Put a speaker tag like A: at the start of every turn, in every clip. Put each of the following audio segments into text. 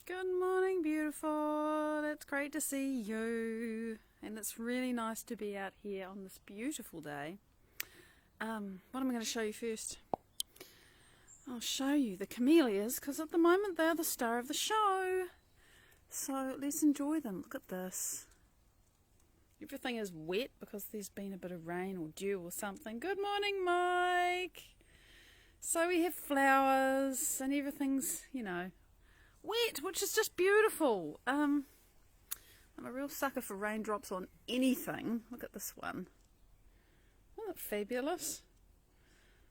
A: Good morning, beautiful. It's great to see you. And it's really nice to be out here on this beautiful day. What am I going to show you first? I'll show you the camellias because at the moment they're the star of the show. So let's enjoy them. Look at this. Everything is wet because there's been a bit of rain or dew or something. Good morning, Mike. So we have flowers and everything's, wet, which is just beautiful. I'm a real sucker for raindrops on anything. Look at this one. Isn't it fabulous?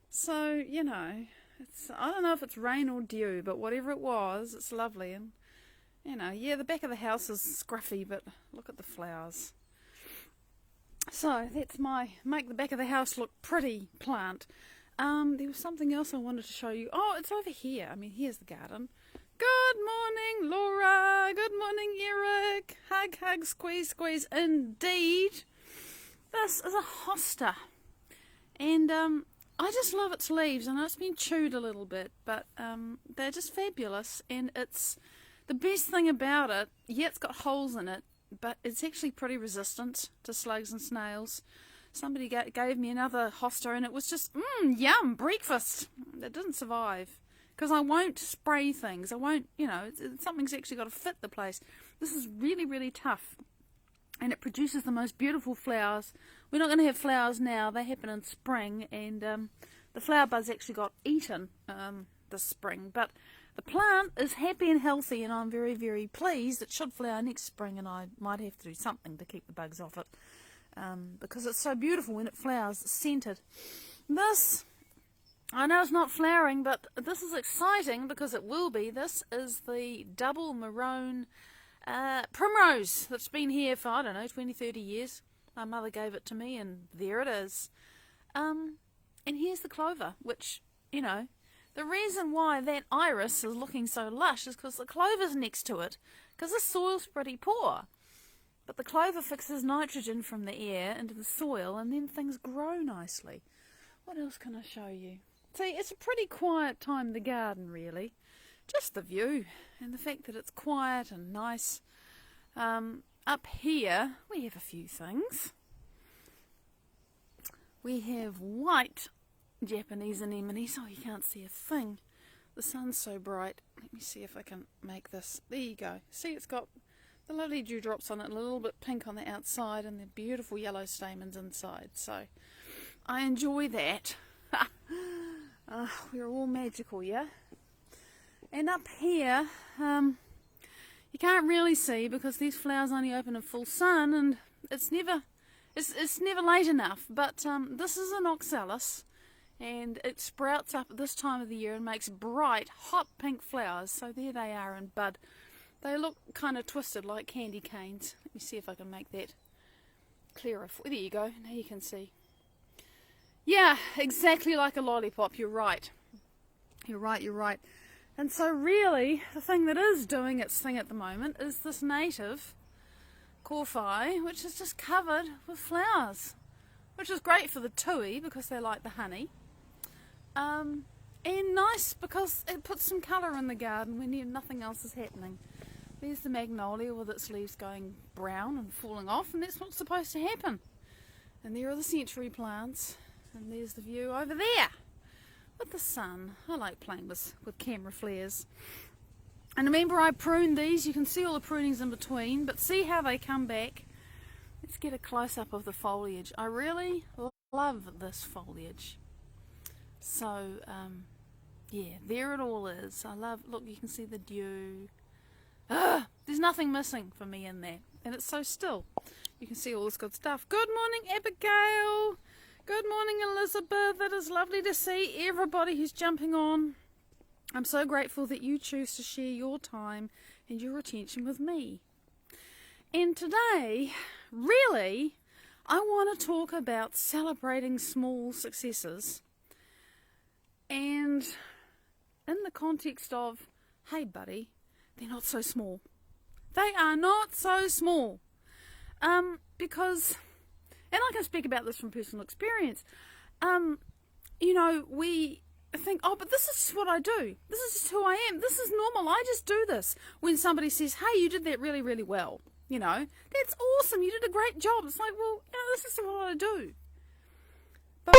A: So, it's, I don't know if it's rain or dew, but whatever it was, it's lovely. And, yeah, the back of the house is scruffy, but look at the flowers. So, that's my make the back of the house look pretty plant. There was something else I wanted to show you. Oh, it's over here. Here's the garden. Good morning, Laura. Good morning, Eric. Hug, hug, squeeze, squeeze. Indeed. This is a hosta. And I just love its leaves. I know it's been chewed a little bit, but they're just fabulous. And it's the best thing about it, yeah, it's got holes in it, but it's actually pretty resistant to slugs and snails. Somebody gave me another hosta and it was just, yum, breakfast. It didn't survive. Because I won't spray things. I won't, something's actually got to fit the place. This is really, really tough. And it produces the most beautiful flowers. We're not going to have flowers now. They happen in spring. And the flower buds actually got eaten this spring. But the plant is happy and healthy. And I'm very, very pleased. It should flower next spring. And I might have to do something to keep the bugs off it. Because it's so beautiful when it flowers. It's scented. This... I know it's not flowering, but this is exciting because it will be. This is the double maroon primrose that's been here for, 20, 30 years. My mother gave it to me, and there it is. And here's the clover, which, the reason why that iris is looking so lush is because the clover's next to it, because the soil's pretty poor. But the clover fixes nitrogen from the air into the soil, and then things grow nicely. What else can I show you? See, it's a pretty quiet time in the garden, really. Just the view and the fact that it's quiet and nice. Up here, we have a few things. We have white Japanese anemones. Oh, you can't see a thing. The sun's so bright. Let me see if I can make this. There you go. See, it's got the lovely dewdrops on it, and a little bit pink on the outside, and the beautiful yellow stamens inside. So, I enjoy that. We're all magical, yeah? And up here, you can't really see because these flowers only open in full sun and it's never late enough. But this is an oxalis and it sprouts up at this time of the year and makes bright, hot pink flowers. So there they are in bud. They look kind of twisted like candy canes. Let me see if I can make that clearer. There you go. Now you can see. Yeah, exactly like a lollipop. You're right. You're right. And so really, the thing that is doing its thing at the moment is this native corphi, which is just covered with flowers, which is great for the tui because they like the honey. And nice because it puts some colour in the garden when nothing else is happening. There's the magnolia with its leaves going brown and falling off, and that's what's supposed to happen. And there are the century plants. And there's the view over there with the sun. I like playing with camera flares. And remember, I pruned these. You can see all the prunings in between, but see how they come back. Let's get a close-up of the foliage. I really love this foliage. So, yeah, there it all is. Look, you can see the dew. There's nothing missing for me in there. And it's so still. You can see all this good stuff. Good morning, Abigail. Good morning, Elizabeth. It is lovely to see everybody who's jumping on. I'm so grateful that you choose to share your time and your attention with me. And today, really, I want to talk about celebrating small successes. And in the context of, hey buddy, they're not so small. They are not so small. Because... And I can speak about this from personal experience. We think, oh, but this is just what I do. This is just who I am. This is normal. I just do this. When somebody says, hey, you did that really, really well, you know, that's awesome. You did a great job. It's like, well, you know, this is what I do. But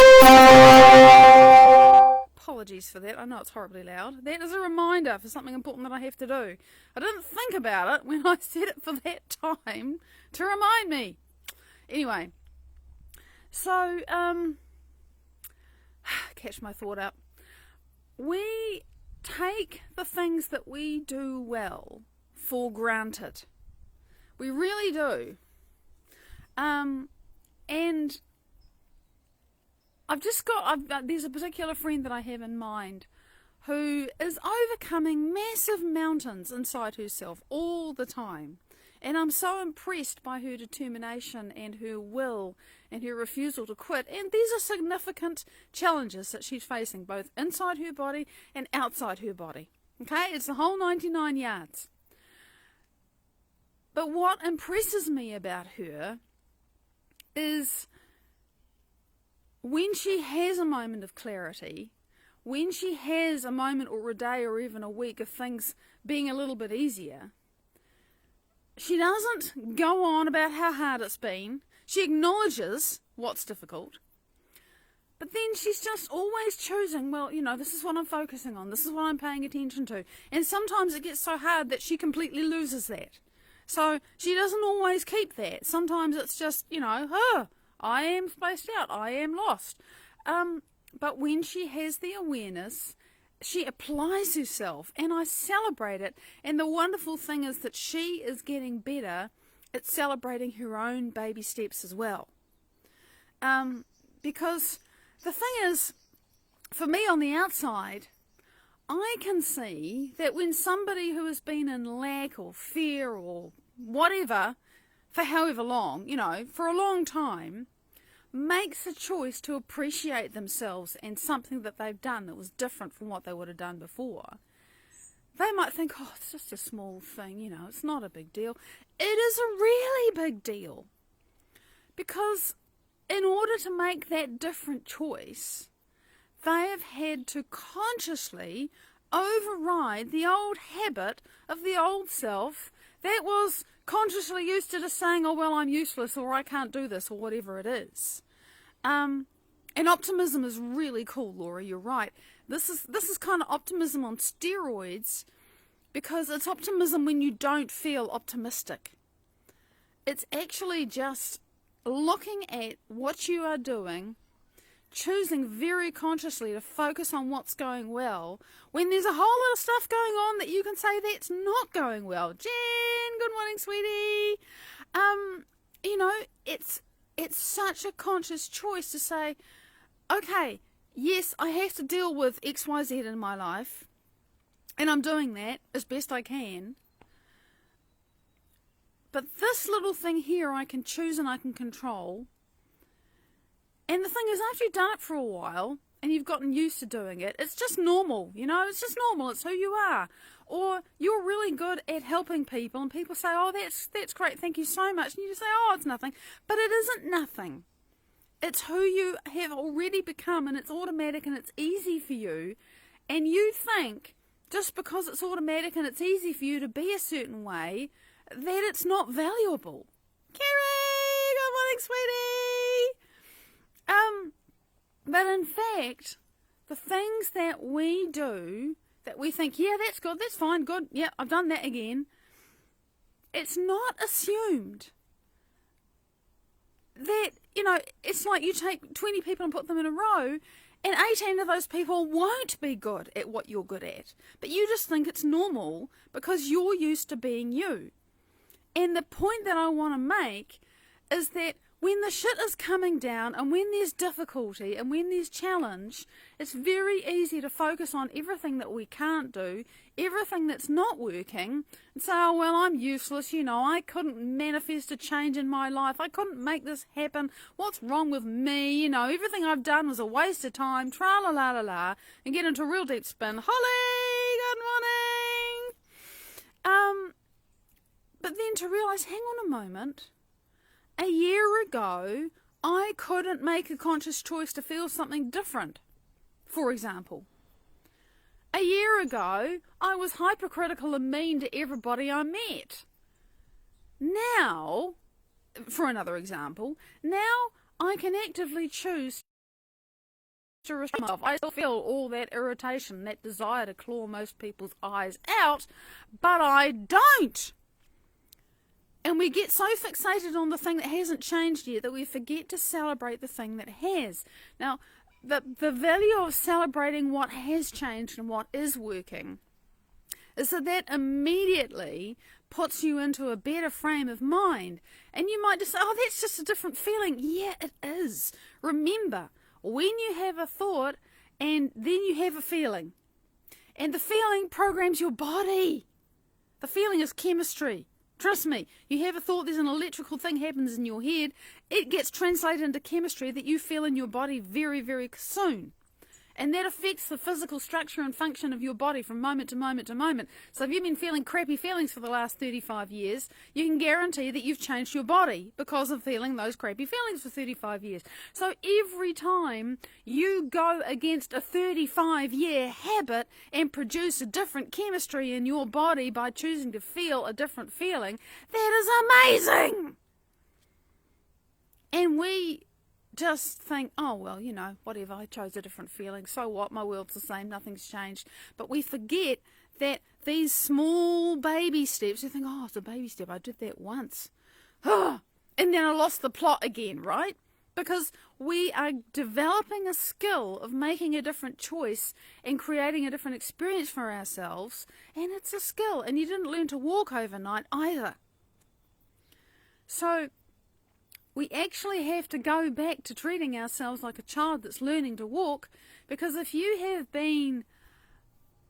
A: apologies for that. I know it's horribly loud. That is a reminder for something important that I have to do. I didn't think about it when I set it for that time to remind me. Anyway, so, catch my thought up. We take the things that we do well for granted. We really do. And there's a particular friend that I have in mind who is overcoming massive mountains inside herself all the time. And I'm so impressed by her determination and her will and her refusal to quit. And these are significant challenges that she's facing, both inside her body and outside her body. Okay, it's the whole 99 yards. But what impresses me about her is when she has a moment of clarity, when she has a moment or a day or even a week of things being a little bit easier, she doesn't go on about how hard it's been. She acknowledges what's difficult. But then she's just always choosing, well, you know, this is what I'm focusing on. This is what I'm paying attention to. And sometimes it gets so hard that she completely loses that. So she doesn't always keep that. Sometimes it's just, you know, I am spaced out. I am lost. But when she has the awareness, she applies herself, and I celebrate it. And the wonderful thing is that she is getting better at celebrating her own baby steps as well. Because the thing is, for me on the outside, I can see that when somebody who has been in lack or fear or whatever for however long, you know, for a long time, makes a choice to appreciate themselves and something that they've done that was different from what they would have done before, they might think, oh, it's just a small thing, you know, it's not a big deal. It is a really big deal. Because in order to make that different choice, they have had to consciously override the old habit of the old self that was consciously used to just saying, oh, well, I'm useless, or I can't do this, or whatever it is. And optimism is really cool, Laura, you're right. This is kind of optimism on steroids, because it's optimism when you don't feel optimistic. It's actually just looking at what you are doing, choosing very consciously to focus on what's going well, when there's a whole lot of stuff going on that you can say that's not going well. Jen, good morning, sweetie. You know, it's such a conscious choice to say, okay, yes, I have to deal with X, Y, Z in my life, and I'm doing that as best I can. But this little thing here I can choose and I can control. And the thing is, after you've done it for a while and you've gotten used to doing it, it's just normal, you know, it's just normal, it's who you are. Or you're really good at helping people and people say, oh, that's great, thank you so much. And you just say, oh, it's nothing. But it isn't nothing. It's who you have already become, and it's automatic and it's easy for you. And you think, just because it's automatic and it's easy for you to be a certain way, that it's not valuable. Carrie, good morning, sweetie. But in fact, the things that we do, that we think, yeah, that's good, that's fine, good, yeah, I've done that again, it's not assumed that, you know, it's like you take 20 people and put them in a row, and 18 of those people won't be good at what you're good at. But you just think it's normal because you're used to being you. And the point that I want to make is that when the shit is coming down and when there's difficulty and when there's challenge, it's very easy to focus on everything that we can't do, everything that's not working, and say, oh, well, I'm useless, you know, I couldn't manifest a change in my life, I couldn't make this happen, what's wrong with me, you know, everything I've done was a waste of time, tra-la-la-la-la, and get into a real deep spin. Holly, good morning! But then to realise, hang on a moment, a year ago, I couldn't make a conscious choice to feel something different, for example. A year ago, I was hypercritical and mean to everybody I met. Now, for another example, now I can actively choose to restrain myself. I still feel all that irritation, that desire to claw most people's eyes out, but I don't. And we get so fixated on the thing that hasn't changed yet that we forget to celebrate the thing that has. Now, the value of celebrating what has changed and what is working is that immediately puts you into a better frame of mind. And you might just say, oh, that's just a different feeling. Yeah, it is. Remember, when you have a thought and then you have a feeling, and the feeling programs your body. The feeling is chemistry. Trust me, you have a thought, there's an electrical thing happens in your head, it gets translated into chemistry that you feel in your body very, very soon. And that affects the physical structure and function of your body from moment to moment to moment. So if you've been feeling crappy feelings for the last 35 years, you can guarantee that you've changed your body because of feeling those crappy feelings for 35 years. So every time you go against a 35-year habit and produce a different chemistry in your body by choosing to feel a different feeling, that is amazing! And we just think, oh, well, you know, whatever, I chose a different feeling. So what? My world's the same. Nothing's changed. But we forget that these small baby steps, you think, oh, it's a baby step. I did that once. And then I lost the plot again, right? Because we are developing a skill of making a different choice and creating a different experience for ourselves. And it's a skill. And you didn't learn to walk overnight either. So we actually have to go back to treating ourselves like a child that's learning to walk, because if you have been,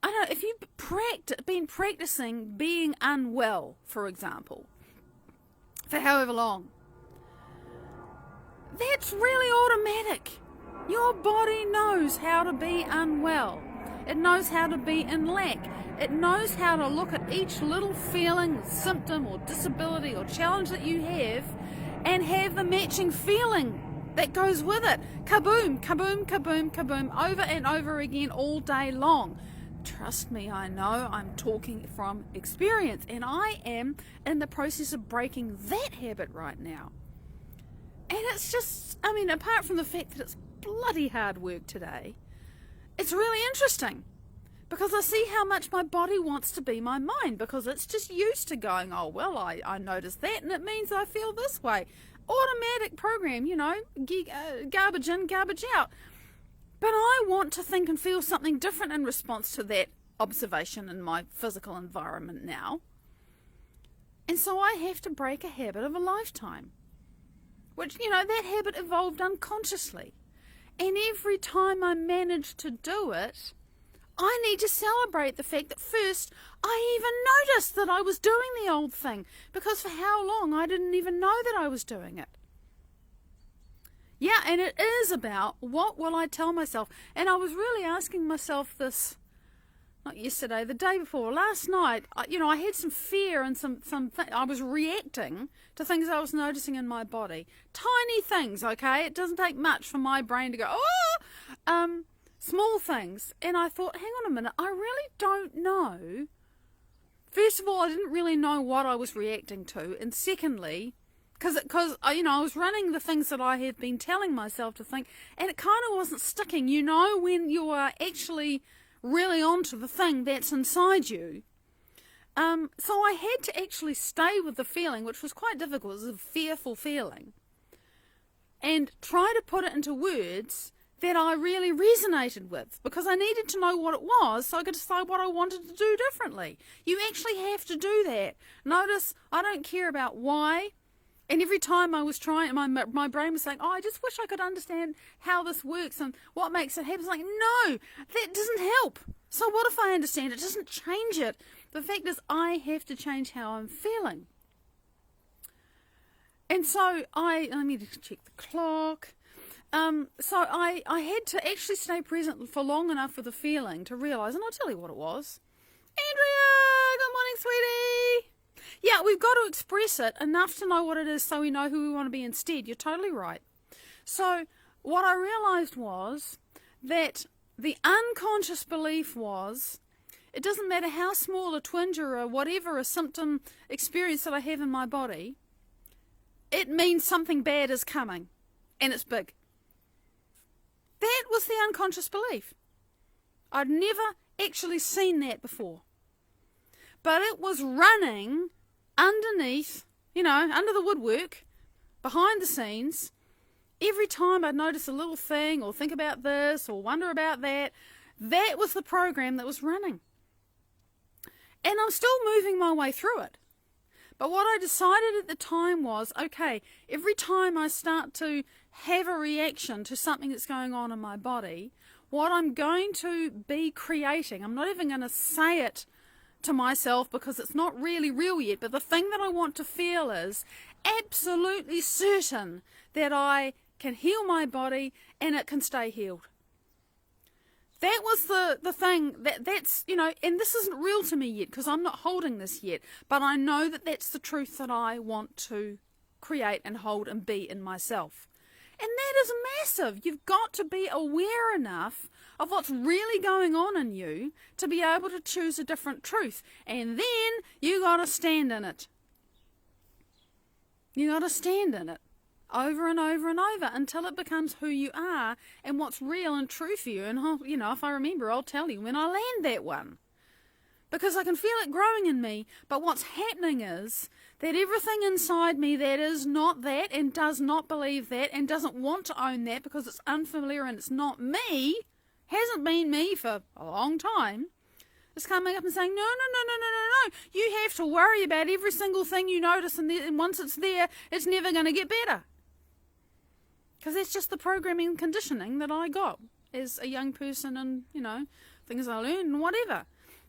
A: I don't know, if you've been practicing being unwell, for example, for however long, that's really automatic. Your body knows how to be unwell. It knows how to be in lack. It knows how to look at each little feeling, symptom or disability or challenge that you have and have the matching feeling that goes with it. Kaboom, kaboom, kaboom, kaboom, over and over again all day long. Trust me, I know I'm talking from experience, and I am in the process of breaking that habit right now. And it's just, I mean, apart from the fact that it's bloody hard work today, it's really interesting. Because I see how much my body wants to be my mind, because it's just used to going, oh, well, I noticed that, and it means I feel this way. Automatic program, you know, garbage in, garbage out. But I want to think and feel something different in response to that observation in my physical environment now. And so I have to break a habit of a lifetime, which, you know, that habit evolved unconsciously. And every time I manage to do it, I need to celebrate the fact that first I even noticed that I was doing the old thing, because for how long I didn't even know that I was doing it. Yeah, and it is about what will I tell myself. And I was really asking myself this, not yesterday, the day before, last night. I had some fear and I was reacting to things I was noticing in my body. Tiny things, okay? It doesn't take much for my brain to go, oh! Small things. And I thought, hang on a minute, I really don't know. First of all, I didn't really know what I was reacting to. And secondly, because I was running the things that I had been telling myself to think, and it kind of wasn't sticking. You know, when you are actually really onto the thing that's inside you. So I had to actually stay with the feeling, which was quite difficult. It was a fearful feeling. And try to put it into words that I really resonated with, because I needed to know what it was so I could decide what I wanted to do differently. You actually have to do that. Notice, I don't care about why. And every time I was trying, my brain was saying, oh, I just wish I could understand how this works and what makes it happen. It's like, no, that doesn't help. So what if I understand it? It doesn't change it. The fact is, I have to change how I'm feeling. And so let me just check the clock. So I had to actually stay present for long enough for the feeling to realise, and I'll tell you what it was. Andrea, good morning, sweetie. Yeah, we've got to express it enough to know what it is so we know who we want to be instead. You're totally right. So what I realised was that the unconscious belief was, it doesn't matter how small a twinge or whatever a symptom experience that I have in my body, it means something bad is coming, and it's big. That was the unconscious belief. I'd never actually seen that before. But it was running underneath, under the woodwork, behind the scenes. Every time I'd notice a little thing or think about this or wonder about that, that was the program that was running. And I'm still moving my way through it. But what I decided at the time was, okay, every time I start to have a reaction to something that's going on in my body, what I'm going to be creating, I'm not even going to say it to myself because it's not really real yet, but the thing that I want to feel is absolutely certain that I can heal my body and it can stay healed. That was the thing, that's, and this isn't real to me yet because I'm not holding this yet, but I know that that's the truth that I want to create and hold and be in myself. And that is massive. You've got to be aware enough of what's really going on in you to be able to choose a different truth. And then you got to stand in it. You got to stand in it over and over and over until it becomes who you are and what's real and true for you. And, if I remember, I'll tell you when I land that one. Because I can feel it growing in me. But what's happening is that everything inside me that is not that and does not believe that and doesn't want to own that because it's unfamiliar and it's not me, hasn't been me for a long time, is coming up and saying, no. You have to worry about every single thing you notice, and once it's there, it's never going to get better. Because that's just the programming and conditioning that I got as a young person and, things I learned and whatever.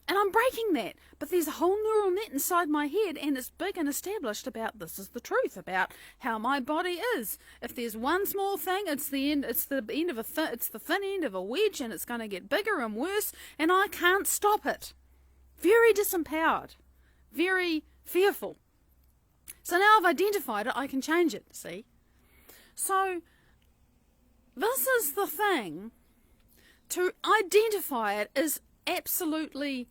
A: And I'm breaking that. But there's a whole neural net inside my head and it's big and established about this is the truth, about how my body is. If there's one small thing, it's the end of it's the thin end of a wedge and it's going to get bigger and worse and I can't stop it. Very disempowered. Very fearful. So now I've identified it, I can change it, see? So this is the thing. To identify it is absolutely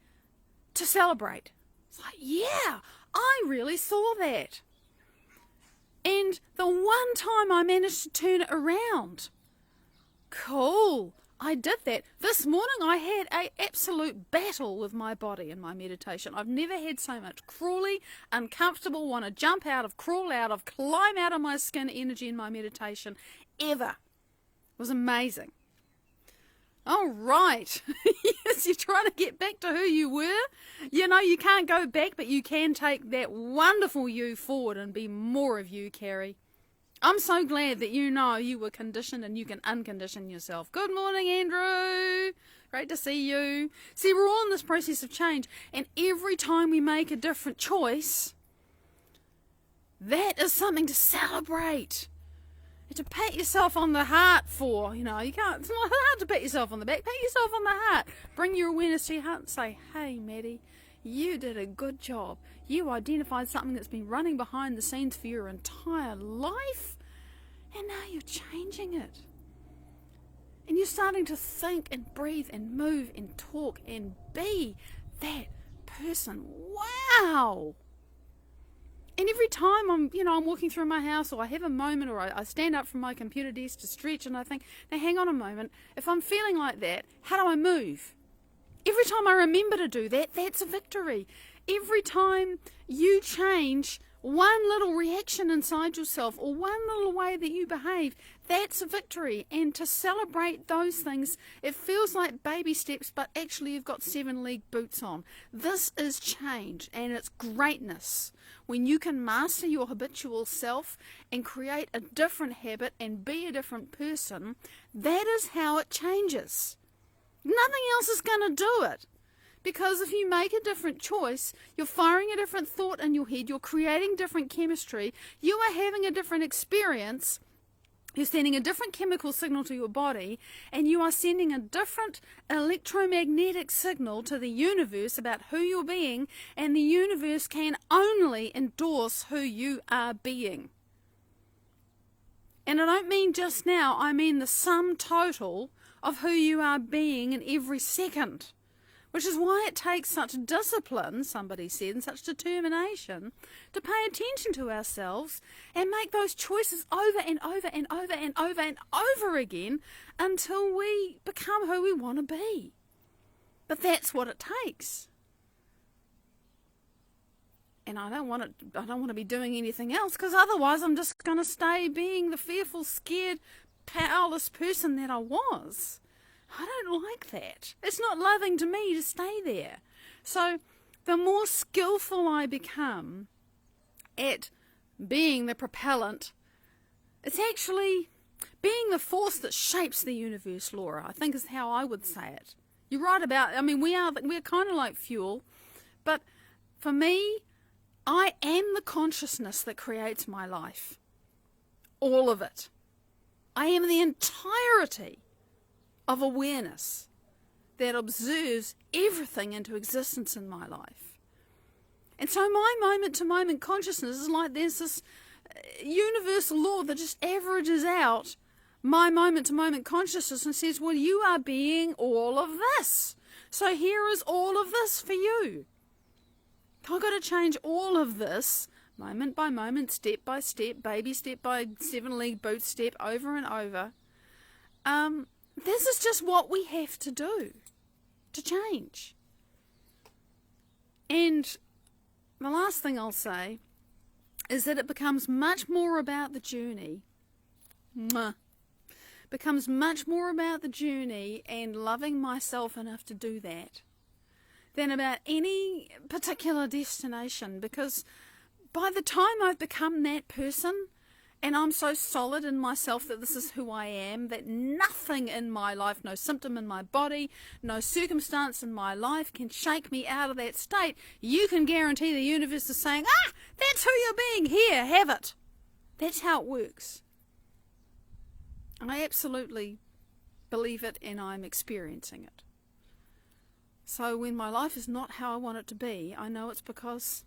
A: to celebrate. It's like, yeah, I really saw that. And the one time I managed to turn it around, cool, I did that. This morning I had an absolute battle with my body in my meditation. I've never had so much crawly, uncomfortable, want to jump out of, crawl out of, climb out of my skin energy in my meditation ever. It was amazing. All right. Yes, you're trying to get back to who you were. You can't go back, but you can take that wonderful you forward and be more of you, Carrie. I'm so glad that you were conditioned and you can uncondition yourself. Good morning, Andrew. Great to see you. See, we're all in this process of change, and every time we make a different choice, that is something to celebrate. To pat yourself on the heart for, you can't, it's not hard to pat yourself on the back, pat yourself on the heart. Bring your awareness to your heart and say, hey, Maddie, you did a good job. You identified something that's been running behind the scenes for your entire life, and now you're changing it. And you're starting to think and breathe and move and talk and be that person. Wow! And every time I'm walking through my house or I have a moment or I stand up from my computer desk to stretch and I think, now hang on a moment, if I'm feeling like that, how do I move? Every time I remember to do that, that's a victory. Every time you change one little reaction inside yourself or one little way that you behave, that's a victory. And to celebrate those things, it feels like baby steps, but actually you've got 7-leg boots on. This is change and it's greatness. When you can master your habitual self and create a different habit and be a different person, that is how it changes. Nothing else is going to do it. Because if you make a different choice, you're firing a different thought in your head, you're creating different chemistry, you are having a different experience, you're sending a different chemical signal to your body, and you are sending a different electromagnetic signal to the universe about who you're being, and the universe can only endorse who you are being. And I don't mean just now, I mean the sum total of who you are being in every second. Which is why it takes such discipline, somebody said, and such determination to pay attention to ourselves and make those choices over and over and over and over and over again until we become who we want to be. But that's what it takes. And I don't want to be doing anything else, because otherwise I'm just going to stay being the fearful, scared, powerless person that I was. I don't like that. It's not loving to me to stay there. So the more skillful I become at being the propellant, it's actually being the force that shapes the universe, Laura, I think is how I would say it. You're right about, we're kind of like fuel, but for me, I am the consciousness that creates my life. All of it. I am the entirety of awareness that observes everything into existence in my life. And so my moment-to-moment consciousness is like there's this universal law that just averages out my moment-to-moment consciousness and says, well, you are being all of this. So here is all of this for you. I've got to change all of this moment by moment, step by step, baby step by 7-leg boot step, over and over. This is just what we have to do to change. And the last thing I'll say is that it becomes much more about the journey. Becomes much more about the journey and loving myself enough to do that than about any particular destination, because by the time I've become that person and I'm so solid in myself that this is who I am, that nothing in my life, no symptom in my body, no circumstance in my life can shake me out of that state, you can guarantee the universe is saying, that's who you're being, here, have it. That's how it works. I absolutely believe it, and I'm experiencing it. So when my life is not how I want it to be, I know it's because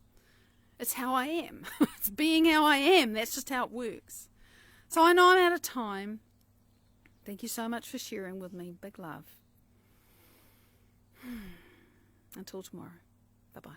A: it's how I am. It's being how I am. That's just how it works. So I know I'm out of time. Thank you so much for sharing with me. Big love. Until tomorrow. Bye-bye.